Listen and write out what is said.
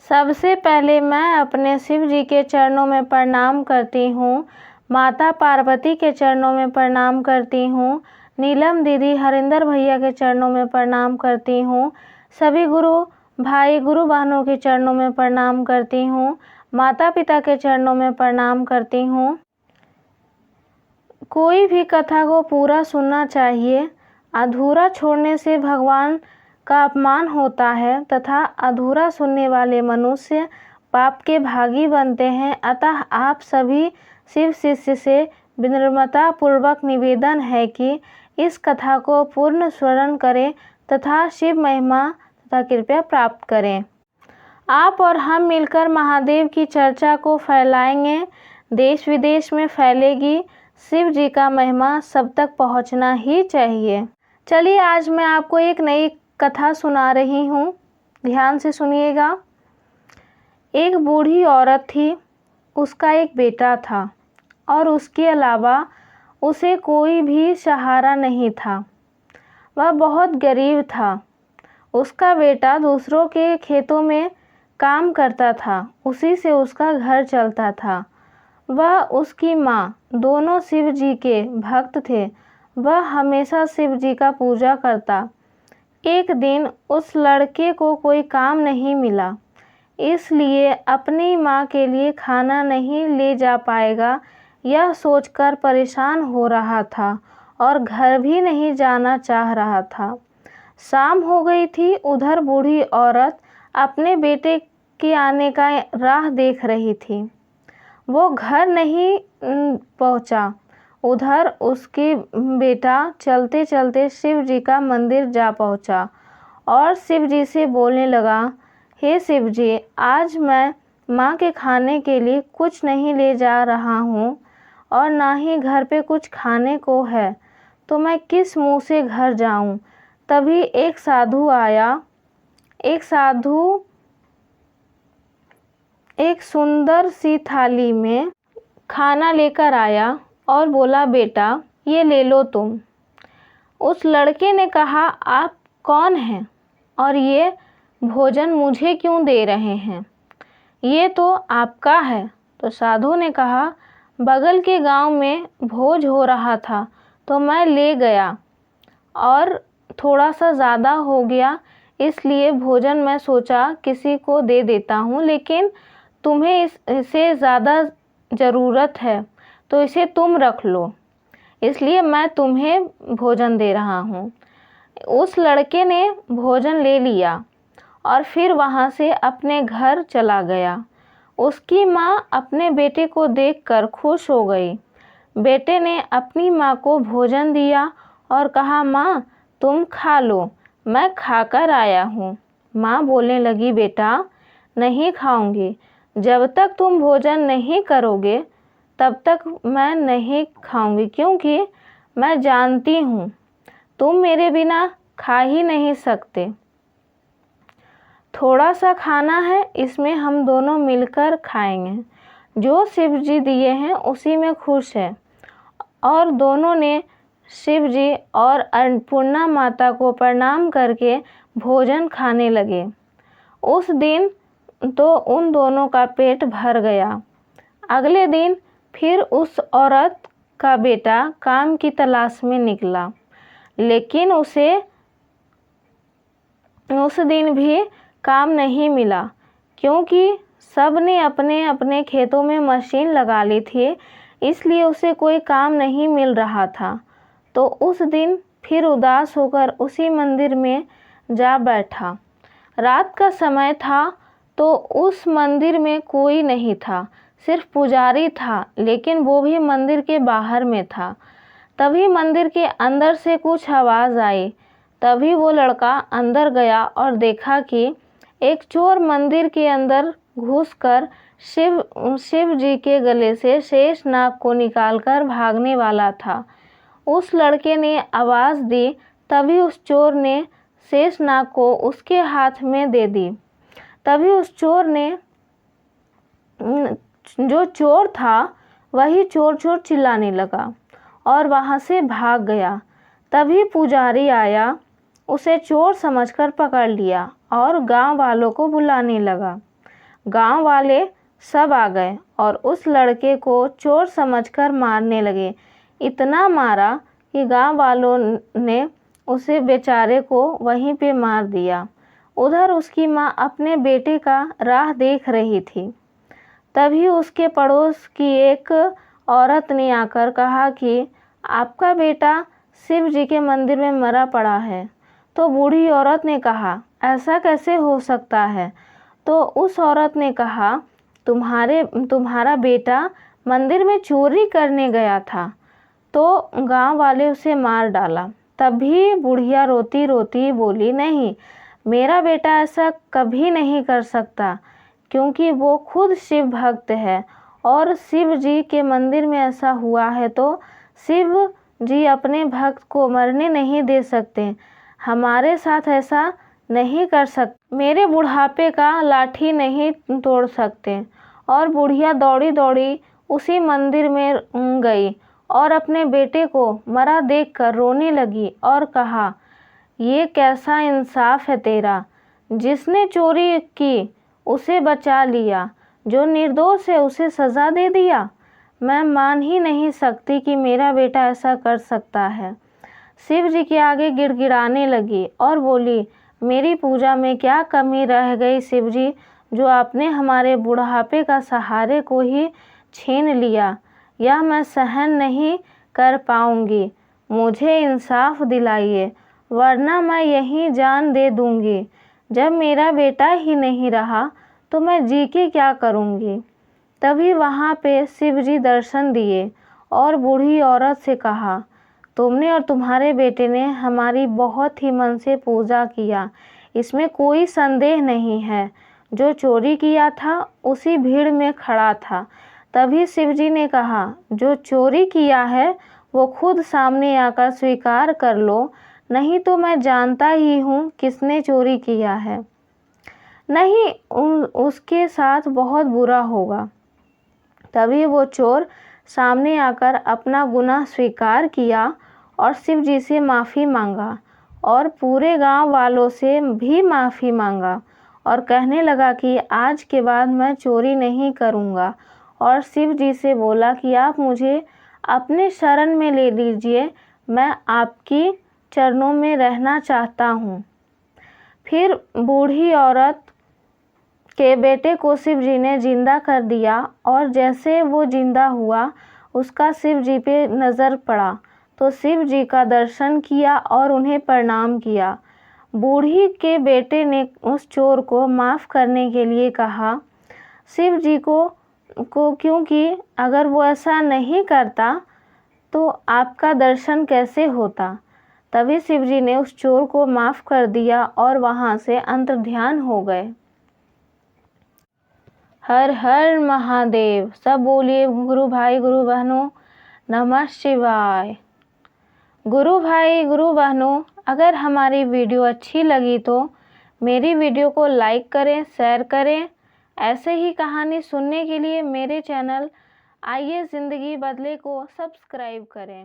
सबसे पहले मैं अपने शिव जी के चरणों में प्रणाम करती हूँ। माता पार्वती के चरणों में प्रणाम करती हूँ। नीलम दीदी, हरिंदर भैया के चरणों में प्रणाम करती हूँ। सभी गुरु भाई गुरु बहनों के चरणों में प्रणाम करती हूँ। माता पिता के चरणों में प्रणाम करती हूँ। कोई भी कथा को पूरा सुनना चाहिए। अधूरा छोड़ने से भगवान का अपमान होता है तथा अधूरा सुनने वाले मनुष्य पाप के भागी बनते हैं। अतः आप सभी शिव शिष्य से विनम्रता पूर्वक निवेदन है कि इस कथा को पूर्ण श्रवण करें तथा शिव महिमा तथा कृपया प्राप्त करें। आप और हम मिलकर महादेव की चर्चा को फैलाएंगे। देश विदेश में फैलेगी। शिव जी का महिमा सब तक पहुंचना ही चाहिए। चलिए, आज मैं आपको एक नई कथा सुना रही हूँ। ध्यान से सुनिएगा। एक बूढ़ी औरत थी। उसका एक बेटा था और उसके अलावा उसे कोई भी सहारा नहीं था। वह बहुत गरीब था। उसका बेटा दूसरों के खेतों में काम करता था। उसी से उसका घर चलता था। वह उसकी माँ दोनों शिव जी के भक्त थे। वह हमेशा शिव जी का पूजा करता। एक दिन उस लड़के को कोई काम नहीं मिला, इसलिए अपनी माँ के लिए खाना नहीं ले जा पाएगा यह सोचकर परेशान हो रहा था और घर भी नहीं जाना चाह रहा था। शाम हो गई थी। उधर बूढ़ी औरत अपने बेटे के आने का राह देख रही थी। वो घर नहीं पहुंचा। उधर उसकी बेटा चलते चलते शिव जी का मंदिर जा पहुंचा और शिव जी से बोलने लगा, हे शिव जी, आज मैं माँ के खाने के लिए कुछ नहीं ले जा रहा हूँ और ना ही घर पे कुछ खाने को है, तो मैं किस मुँह से घर जाऊँ। तभी एक साधु आया। एक साधु एक सुंदर सी थाली में खाना लेकर आया और बोला, बेटा ये ले लो तुम। उस लड़के ने कहा, आप कौन हैं और ये भोजन मुझे क्यों दे रहे हैं? ये तो आपका है। तो साधु ने कहा, बगल के गांव में भोज हो रहा था तो मैं ले गया और थोड़ा सा ज़्यादा हो गया, इसलिए भोजन मैं सोचा किसी को दे देता हूँ, लेकिन तुम्हें इसे ज़्यादा ज़रूरत है तो इसे तुम रख लो, इसलिए मैं तुम्हें भोजन दे रहा हूँ। उस लड़के ने भोजन ले लिया और फिर वहाँ से अपने घर चला गया। उसकी माँ अपने बेटे को देखकर खुश हो गई। बेटे ने अपनी माँ को भोजन दिया और कहा, माँ तुम खा लो, मैं खाकर आया हूँ। माँ बोलने लगी, बेटा नहीं खाऊंगी। जब तक तुम भोजन नहीं करोगे तब तक मैं नहीं खाऊंगी, क्योंकि मैं जानती हूँ तुम मेरे बिना खा ही नहीं सकते। थोड़ा सा खाना है, इसमें हम दोनों मिलकर खाएंगे। जो शिव जी दिए हैं उसी में खुश है। और दोनों ने शिव जी और अन्नपूर्णा माता को प्रणाम करके भोजन खाने लगे। उस दिन तो उन दोनों का पेट भर गया। अगले दिन फिर उस औरत का बेटा काम की तलाश में निकला, लेकिन उसे उस दिन भी काम नहीं मिला, क्योंकि सब ने अपने अपने खेतों में मशीन लगा ली थी, इसलिए उसे कोई काम नहीं मिल रहा था। तो उस दिन फिर उदास होकर उसी मंदिर में जा बैठा। रात का समय था तो उस मंदिर में कोई नहीं था, सिर्फ पुजारी था, लेकिन वो भी मंदिर के बाहर में था। तभी मंदिर के अंदर से कुछ आवाज़ आई। तभी वो लड़का अंदर गया और देखा कि एक चोर मंदिर के अंदर घुसकर शिव जी के गले से शेष नाग को निकालकर भागने वाला था। उस लड़के ने आवाज़ दी। तभी उस चोर ने शेष नाग को उसके हाथ में दे दी। तभी उस चोर ने, जो चोर था वही चोर चोर चिल्लाने लगा और वहाँ से भाग गया। तभी पुजारी आया, उसे चोर समझकर पकड़ लिया और गांव वालों को बुलाने लगा। गांव वाले सब आ गए और उस लड़के को चोर समझकर मारने लगे। इतना मारा कि गांव वालों ने उसे बेचारे को वहीं पे मार दिया। उधर उसकी माँ अपने बेटे का राह देख रही थी। तभी उसके पड़ोस की एक औरत ने आकर कहा कि आपका बेटा शिव जी के मंदिर में मरा पड़ा है। तो बूढ़ी औरत ने कहा, ऐसा कैसे हो सकता है? तो उस औरत ने कहा, तुम्हारा बेटा मंदिर में चोरी करने गया था, तो गांव वाले उसे मार डाला। तभी बुढ़िया रोती रोती बोली, नहीं, मेरा बेटा ऐसा कभी नहीं कर सकता, क्योंकि वो खुद शिव भक्त है और शिव जी के मंदिर में ऐसा हुआ है तो शिव जी अपने भक्त को मरने नहीं दे सकते। हमारे साथ ऐसा नहीं कर सकते, मेरे बुढ़ापे का लाठी नहीं तोड़ सकते। और बुढ़िया दौड़ी दौड़ी उसी मंदिर में गई और अपने बेटे को मरा देखकर रोने लगी और कहा, ये कैसा इंसाफ है तेरा? जिसने चोरी की उसे बचा लिया, जो निर्दोष है उसे सज़ा दे दिया। मैं मान ही नहीं सकती कि मेरा बेटा ऐसा कर सकता है। शिव जी के आगे गिड़गिड़ाने लगी और बोली, मेरी पूजा में क्या कमी रह गई शिव जी, जो आपने हमारे बुढ़ापे का सहारे को ही छीन लिया। यह मैं सहन नहीं कर पाऊंगी, मुझे इंसाफ दिलाइए, वरना मैं यहीं जान दे दूंगी। जब मेरा बेटा ही नहीं रहा तो मैं जी के क्या करूंगी? तभी वहाँ पे शिव जी दर्शन दिए और बूढ़ी औरत से कहा, तुमने और तुम्हारे बेटे ने हमारी बहुत ही मन से पूजा किया, इसमें कोई संदेह नहीं है। जो चोरी किया था उसी भीड़ में खड़ा था। तभी शिव जी ने कहा, जो चोरी किया है वो खुद सामने आकर स्वीकार कर लो, नहीं तो मैं जानता ही हूँ किसने चोरी किया है, नहीं उसके साथ बहुत बुरा होगा। तभी वो चोर सामने आकर अपना गुनाह स्वीकार किया और शिव जी से माफ़ी मांगा और पूरे गांव वालों से भी माफ़ी मांगा और कहने लगा कि आज के बाद मैं चोरी नहीं करूंगा। और शिव जी से बोला कि आप मुझे अपने शरण में ले लीजिए, मैं आपकी चरणों में रहना चाहता हूँ। फिर बूढ़ी औरत के बेटे को शिव जी ने जिंदा कर दिया और जैसे वो जिंदा हुआ उसका शिव जी पे नज़र पड़ा तो शिव जी का दर्शन किया और उन्हें प्रणाम किया। बूढ़ी के बेटे ने उस चोर को माफ़ करने के लिए कहा शिव जी को क्योंकि अगर वो ऐसा नहीं करता तो आपका दर्शन कैसे होता। तभी शिव जी ने उस चोर को माफ़ कर दिया और वहाँ से अंतर्ध्यान हो गए। हर हर महादेव। सब बोलिए गुरु भाई गुरु बहनों, नमः शिवाय। गुरु भाई गुरु बहनों, अगर हमारी वीडियो अच्छी लगी तो मेरी वीडियो को लाइक करें, शेयर करें। ऐसे ही कहानी सुनने के लिए मेरे चैनल आइए ज़िंदगी बदले को सब्सक्राइब करें।